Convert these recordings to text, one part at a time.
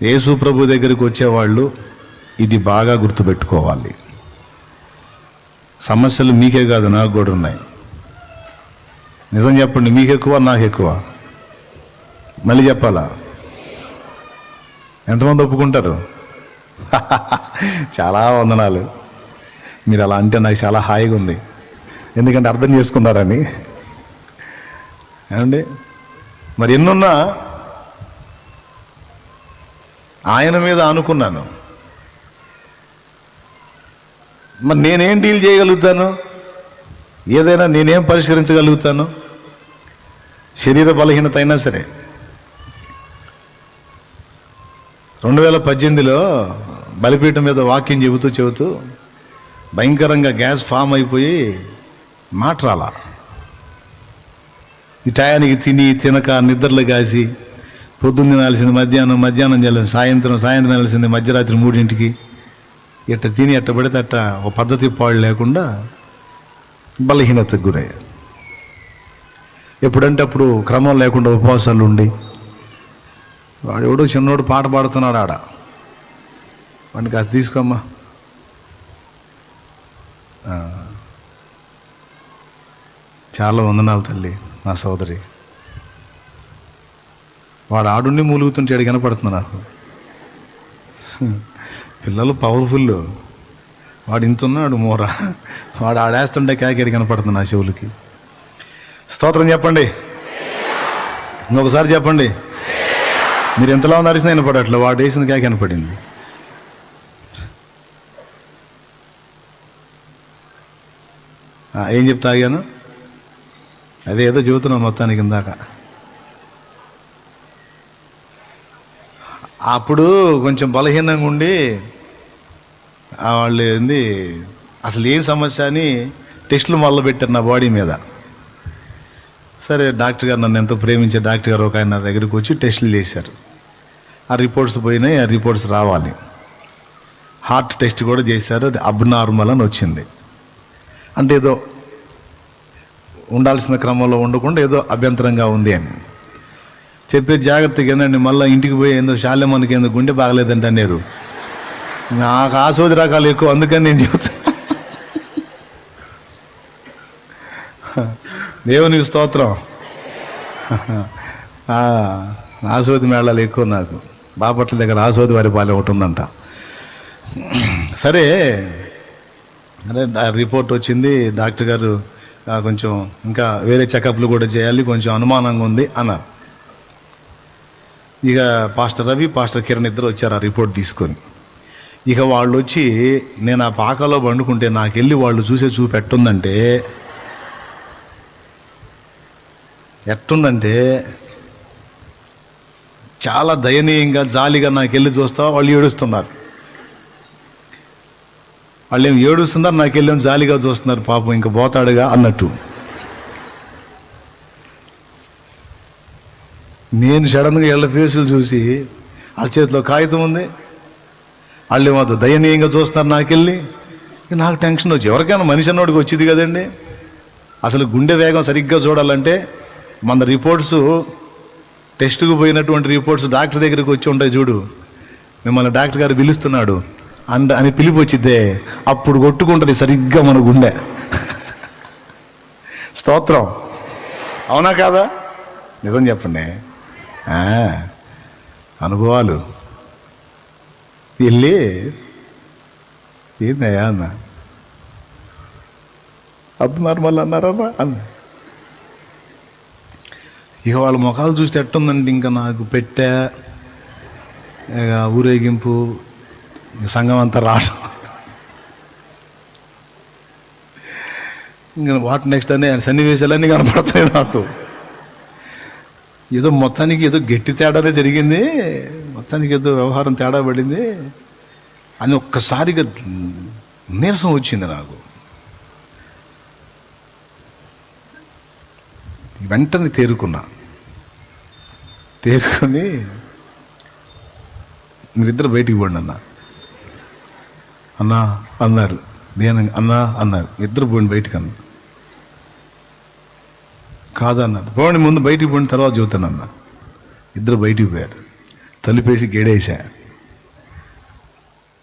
యేసు ప్రభు దగ్గరికి వచ్చేవాళ్ళు ఇది బాగా గుర్తుపెట్టుకోవాలి. సమస్యలు మీకే కాదు, నాకు కూడా ఉన్నాయి. నిజం చెప్పండి, మీకు ఎక్కువ నాకు ఎక్కువ? మళ్ళీ చెప్పాలా? ఎంతమంది ఒప్పుకుంటారు? చాలా వందనాలు. మీరు అలా అంటే నాకు చాలా హాయిగా ఉంది, ఎందుకంటే అర్థం చేసుకున్నారని. ఏమండి, మరి ఎన్నున్నా ఆయన మీద అనుకున్నాను. మరి నేనేం డీల్ చేయగలుగుతాను? ఏదైనా నేనేం పరిష్కరించగలుగుతాను? శరీర బలహీనత అయినా సరే. 2018లో బలిపీఠం మీద వాక్యం చెబుతూ భయంకరంగా గ్యాస్ ఫామ్ అయిపోయి మాట రాలా. ఈ టయానికి తినక నిద్రలు కాసి పొద్దున్న తినాల్సింది మధ్యాహ్నం చేయాల్సింది సాయంత్రం వెళ్ళాల్సింది మధ్యరాత్రి 3ంటికి. ఎట్ట తిని ఎట్ట పడితే అట్ట ఒక పద్ధతి పాడు లేకుండా బలహీనతకు గురయ్యా. ఎప్పుడంటే అప్పుడు క్రమం లేకుండా ఉపవాసాలు ఉండి, వాడు ఎవడో చిన్నోడు పాట పాడుతున్నాడు ఆడ, వాడిని కాస్త తీసుకోమ్మా. చాలా వందనాలు తల్లి, నా సోదరి. వాడు ఆడుండి మూలుగుతుంటే ఆడు కనపడుతుంది నాకు. పిల్లలు పవర్ఫుల్, వాడు ఇంతున్నాడు మూర, వాడు ఆడేస్తుంటే కేకేడి కనపడుతుంది నా చెవులకి. స్తోత్రం చెప్పండి, ఇంకొకసారి చెప్పండి. మీరు ఎంతలా ఉన్నారు వినపడట్లా, వాడు వేసింది కేక కనపడింది. ఏం చెప్తా ఆగాను? అదే ఏదో చెబుతున్నాను మొత్తానికి ఇందాక. అప్పుడు కొంచెం బలహీనంగా ఉండి వాళ్ళు ఏంది అసలు ఏం సమస్య అని టెస్టులు మొదలుపెట్టారు నా బాడీ మీద. సరే, డాక్టర్ గారు, నన్ను ఎంతో ప్రేమించే డాక్టర్ గారు ఒక ఆయన నా దగ్గరికి వచ్చి టెస్టులు చేశారు. ఆ రిపోర్ట్స్ పోయినాయి, ఆ రిపోర్ట్స్ రావాలి. హార్ట్ టెస్ట్ కూడా చేశారు, అది అబ్నార్మల్ అని వచ్చింది. అంటే ఏదో ఉండాల్సిన క్రమంలో ఉండకుండా ఏదో అభ్యంతరంగా ఉంది అని చెప్పే జాగ్రత్తగా ఏందండి. మళ్ళీ ఇంటికి పోయి ఏందో శాల్యమ్మనికి ఏందో గుండె బాగలేదంటే అన్నారు. నాకు ఆస్వాది రకాలు ఎక్కువ, అందుకని నేను చెబుతాను. దేవునికి స్తోత్రం. ఆస్వాది మేళాలు ఎక్కువ నాకు. బాపట్ల దగ్గర ఆస్వాది వారి పాలెం ఒకటి ఉందంట. సరే, అదే రిపోర్ట్ వచ్చింది. డాక్టర్ గారు కొంచెం ఇంకా వేరే చెకప్లు కూడా చేయాలి, కొంచెం అనుమానంగా ఉంది అన్నారు. ఇక పాస్టర్ రవి, పాస్టర్ కిరణ్ ఇద్దరు వచ్చారు ఆ రిపోర్ట్ తీసుకొని. ఇక వాళ్ళు వచ్చి నేను ఆ పాకలో పండుకుంటే నాకెళ్ళి వాళ్ళు చూసే చూపు ఎట్టుందంటే చాలా దయనీయంగా జాలిగా నాకెళ్ళి చూస్తా. వాళ్ళు ఏడుస్తున్నారు. వాళ్ళు ఏం ఏడుస్తున్నారు, నాకెళ్ళేం జాలిగా చూస్తున్నారు. పాపం ఇంకా పోతాడుగా అన్నట్టు. నేను సడన్గా వీళ్ళ ఫేసులు చూసి, వాళ్ళ చేతిలో కాగితం ఉంది, వాళ్ళు ఏమో దయనీయంగా చూస్తున్నారు నాకెళ్ళి. నాకు టెన్షన్ వచ్చి, ఎవరికైనా మనిషి అన్నోడికి వచ్చింది కదండి. అసలు గుండె వేగం సరిగ్గా చూడాలంటే మన రిపోర్ట్స్, టెస్ట్కు పోయినటువంటి రిపోర్ట్స్ డాక్టర్ దగ్గరికి వచ్చి ఉంటాయి చూడు, మిమ్మల్ని డాక్టర్ గారు పిలుస్తున్నాడు అని పిలిపి వచ్చిద్దే, అప్పుడు కొట్టుకుంటుంది సరిగ్గా మన గుండె. స్తోత్రం, అవునా కాదా? నిజం చెప్పండి. అనుభవాలు వెళ్ళి ఏందయ్యా అన్న, అబ్నార్మల్ అన్నారమ్మా అన్న. ఇక వాళ్ళ ముఖాలు చూస్తే ఎట్టుందంటే ఇంకా నాకు పెట్టా ఊరేగింపు సంఘం అంతా రావడం. ఇంకా వాట్ నెక్స్ట్ అనే సన్నివేశాలన్నీ కనపడతాయి నాకు. ఏదో మొత్తానికి ఏదో గట్టి తేడానే జరిగింది, మొత్తానికి ఏదో వ్యవహారం తేడా పడింది అని ఒక్కసారిగా నీరసం వచ్చింది నాకు. వెంటనే తేరుకొని మీరిద్దరు బయటికి పోండి అన్నా అన్నారు. అన్నా అన్నారు. ఇద్దరు పోండి బయటికి అన్నా. కాదన్నారు. పోండి ముందు బయటికి పోయిన తర్వాత చెబుతానన్నా. ఇద్దరు బయటికి పోయారు. తలుపేసి గేడేసా.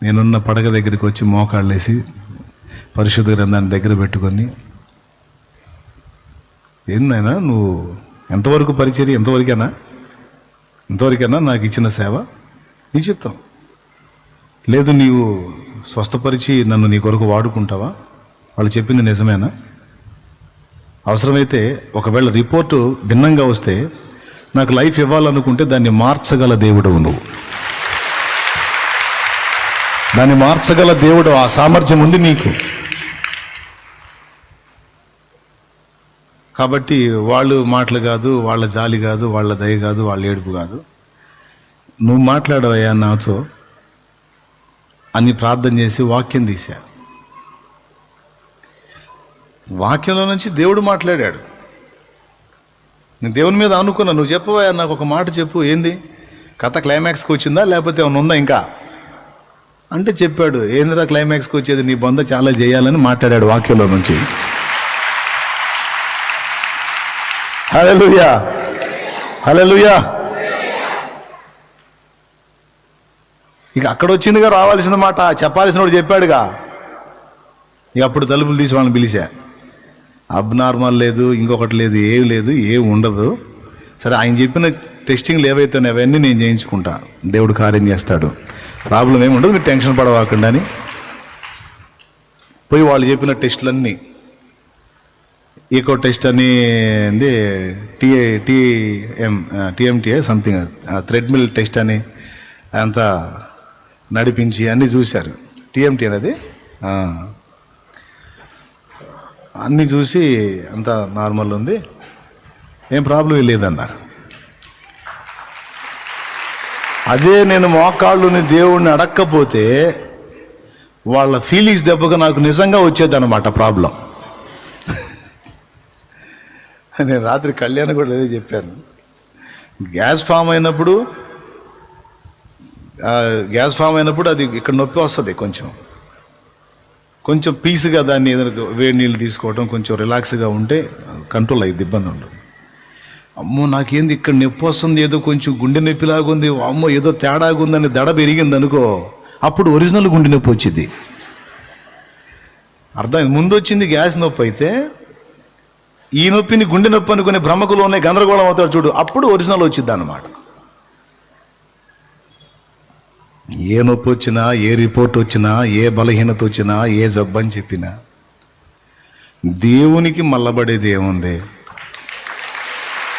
నేనున్న పడక దగ్గరికి వచ్చి మోకాళ్ళేసి పరిశుద్ధ గ్రంథాన్ని దగ్గర పెట్టుకొని, ఏందైనా నువ్వు ఎంతవరకు పరిచర్య, ఇంతవరకైనా నాకు ఇచ్చిన సేవ నీ చిత్తం. లేదు నీవు స్వస్థపరిచి నన్ను నీ కొరకు వాడుకుంటావా? వాళ్ళు చెప్పింది నిజమేనా? అవసరమైతే ఒకవేళ రిపోర్టు భిన్నంగా వస్తే నాకు లైఫ్ ఇవ్వాలనుకుంటే దాన్ని మార్చగల దేవుడవు నువ్వు. దాన్ని మార్చగల దేవుడు, ఆ సామర్థ్యం ఉంది నీకు. కాబట్టి వాళ్ళు మాటలు కాదు, వాళ్ళ జాలి కాదు, వాళ్ళ దయ కాదు, వాళ్ళ ఏడుపు కాదు. నువ్వు మాట్లాడవయ్యా నాతో అని ప్రార్థన చేసి వాక్యం తీశా. వాక్యంలో నుంచి దేవుడు మాట్లాడాడు. నేను దేవుని మీద అనుకున్నా, నువ్వు చెప్పవయ్యా నాకు ఒక మాట చెప్పు, ఏంది కథ క్లైమాక్స్కి వచ్చిందా లేకపోతే ఏమైనా ఉందా ఇంకా అంటే చెప్పాడు. ఏందిరా క్లైమాక్స్కి వచ్చేది, నీ బొంద చాలా చేయాలని మాట్లాడాడు వాక్యంలో నుంచి. హల్లెలూయా, హల్లెలూయా. ఇక అక్కడ వచ్చిందిగా రావాల్సిన మాట, చెప్పాల్సిన వాడు చెప్పాడుగా. ఇక అప్పుడు తలుపులు తీసి వాళ్ళని పిలిచా. అబ్నార్మల్ లేదు, ఇంకొకటి లేదు, ఏం లేదు, ఏం ఉండదు. సరే, ఆయన చెప్పిన టెస్టింగ్లు ఏవైతే అవన్నీ నేను చేయించుకుంటా, దేవుడు కార్యం చేస్తాడు, ప్రాబ్లం ఏమి ఉండదు, మీరు టెన్షన్ పడవాకండి అని పోయి వాళ్ళు చెప్పిన టెస్టులన్నీ, ఈకో టెస్ట్ అని టీఎంటీఏ సంథింగ్, థ్రెడ్మిల్ టెస్ట్ అని అంతా నడిపించి అన్నీ చూశారు. టీఎంటీ అనేది అన్నీ చూసి అంతా నార్మల్ ఉంది, ఏం ప్రాబ్లం లేదన్నారు. అదే నేను మోకాళ్ళుని దేవుణ్ణి అడక్కపోతే వాళ్ళ ఫీలింగ్స్ దెబ్బగా నాకు నిజంగా వచ్చేదన్నమాట ప్రాబ్లం. నేను రాత్రి కళ్యాణ్ కూడా అదే చెప్పాను. గ్యాస్ ఫామ్ అయినప్పుడు అది ఇక్కడ నొప్పి వస్తుంది, కొంచెం పీస్గా దాన్ని ఏదైనా వేడి నీళ్ళు తీసుకోవడం, కొంచెం రిలాక్స్గా ఉంటే కంట్రోల్ అయ్యింది, ఇబ్బంది ఉండదు. అమ్మో నాకేంది ఇక్కడ నొప్పి వస్తుంది, ఏదో కొంచెం గుండె నొప్పిలాగా ఉంది, అమ్మో ఏదో తేడాగా ఉందని దడ పెరిగింది అనుకో, అప్పుడు ఒరిజినల్ గుండె నొప్పి వచ్చింది. అర్థమైంది? ముందు వచ్చింది గ్యాస్ నొప్పి అయితే ఈ నొప్పిని గుండె నొప్పి అనుకునే భ్రమకులోనే గందరగోళం అవుతాడు చూడు, అప్పుడు ఒరిజినల్ వచ్చింది అన్నమాట. ఏ నొప్పి వచ్చినా, ఏ రిపోర్ట్ వచ్చినా, ఏ బలహీనత వచ్చినా, ఏ జబ్బు అని చెప్పినా దేవునికి మల్లబడేది ఏముంది?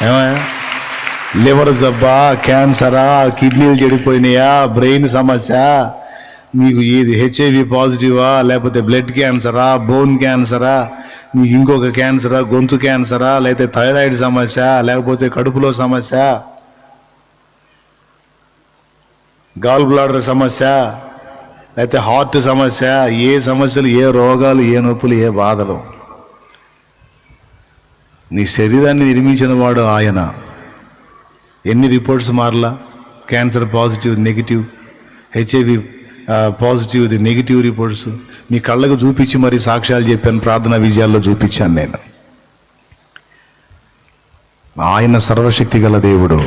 ఏమయ్యా, లివర్ జబ్బా, క్యాన్సరా, కిడ్నీలు చెడిపోయినాయా, బ్రెయిన్ సమస్య, నీకు ఏది హెచ్ఐవి పాజిటివా, లేకపోతే బ్లడ్ క్యాన్సరా, బోన్ క్యాన్సరా, నీకు ఇంకొక క్యాన్సరా, గొంతు క్యాన్సరా, లేకపోతే థైరాయిడ్ సమస్య, లేకపోతే కడుపులో సమస్య, గాల్ బ్లాడర్ సమస్య, లేకపోతే హార్ట్ సమస్య, ఏ సమస్యలు, ఏ రోగాలు, ఏ నొప్పులు, ఏ బాధలు, నీ శరీరాన్ని నిర్మించిన వాడు ఆయన. ఎన్ని రిపోర్ట్స్ మారలా, cancer positive, negative, HIV positive, negative reports మీ కళ్ళకు చూపించి మరి సాక్ష్యాలు చెప్పాను, ప్రార్థనా విజయాల్లో చూపించాను నేను. ఆయన సర్వశక్తి గల దేవుడు.